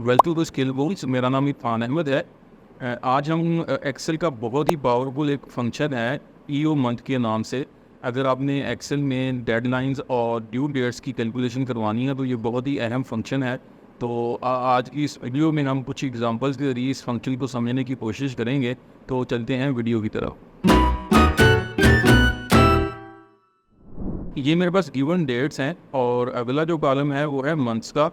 Welcome to skill books. मेरा नाम इरफान अहमद है। आज हम एक्सेल का बहुत ही पावरफुल एक फंक्शन है ईओ मंथ के नाम से। अगर आपने एक्सेल में डेडलाइंस और ड्यू डेट्स की कैलकुलेशन करवानी है तो ये बहुत ही अहम फंक्शन है। तो आज की इस वीडियो में हम कुछ एग्जांपल्स के जरिए इस फंक्शन को समझने की कोशिश करेंगे। तो चलते हैं वीडियो की तरफ। ये मेरे पास गिवन डेट्स हैं और अगला जो कॉलम है वो है मंथ्स का।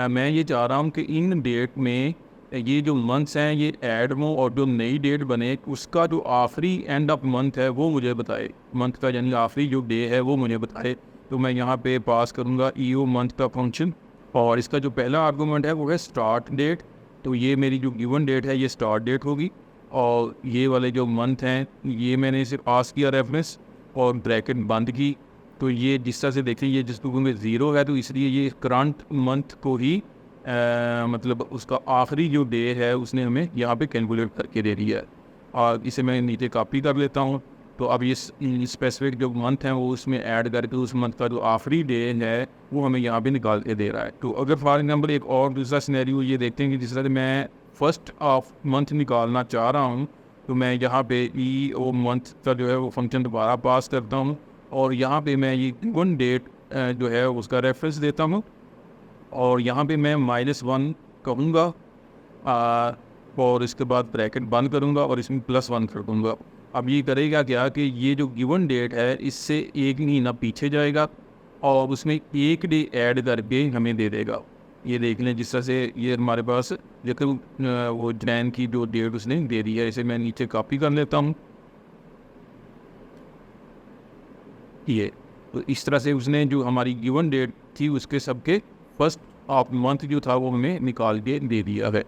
मैं ये चाह रहा हूँ कि इन डेट में ये जो मंथ्स हैं ये ऐड हों और जो नई डेट बने उसका जो आखिरी एंड ऑफ मंथ है वो मुझे बताए। मंथ का यानी आखिरी जो डे है वो मुझे बताए। तो मैं यहाँ पे पास करूँगा ईओ मंथ का फंक्शन और इसका जो पहला आर्गूमेंट है वो है स्टार्ट डेट। तो ये मेरी जो गिवन डेट है ये स्टार्ट डेट होगी और ये वाले जो मंथ हैं ये मैंने इसे पास किया रेफरेंस और ब्रैकेट बंद की। तो ये जिस तरह से देखें ये जिस बुक में ज़ीरो है तो इसलिए ये करंट मंथ को ही मतलब उसका आखिरी जो डे है उसने हमें यहाँ पे कैलकुलेट करके दे दिया है। और इसे मैं नीचे कॉपी कर लेता हूँ। तो अब ये स्पेसिफिक जो मंथ हैं वो उसमें ऐड करके उस मंथ का जो आखिरी डे है वो हमें यहाँ पे निकाल के दे रहा है। तो अगर फॉर एग्जाम्पल एक और दूसरा सिनेरियो ये देखते हैं कि जिस तरह से मैं फर्स्ट ऑफ मंथ निकालना चाह रहा हूँ तो मैं यहाँ पे ई ओ मंथ का जो है वो फंक्शन दोबारा पास करता हूँ और यहाँ पे मैं ये गिवन डेट जो है उसका रेफरेंस देता हूँ और यहाँ पे मैं -1 कहूँगा और इसके बाद ब्रैकेट बंद करूँगा और इसमें +1 कर दूँगा। अब ये करेगा क्या कि ये जो गिवन डेट है इससे एक महीना पीछे जाएगा और उसमें एक डे ऐड करके हमें दे देगा। ये देख लें जिस तरह से ये हमारे पास लेकिन वो जैन की जो डेट उसने दे दी है। इसे मैं नीचे कॉपी कर लेता हूँ। ये तो इस तरह से उसने जो हमारी गिवन डेट थी उसके सबके फर्स्ट ऑफ मंथ जो था वो हमें निकाल के दे दिया है।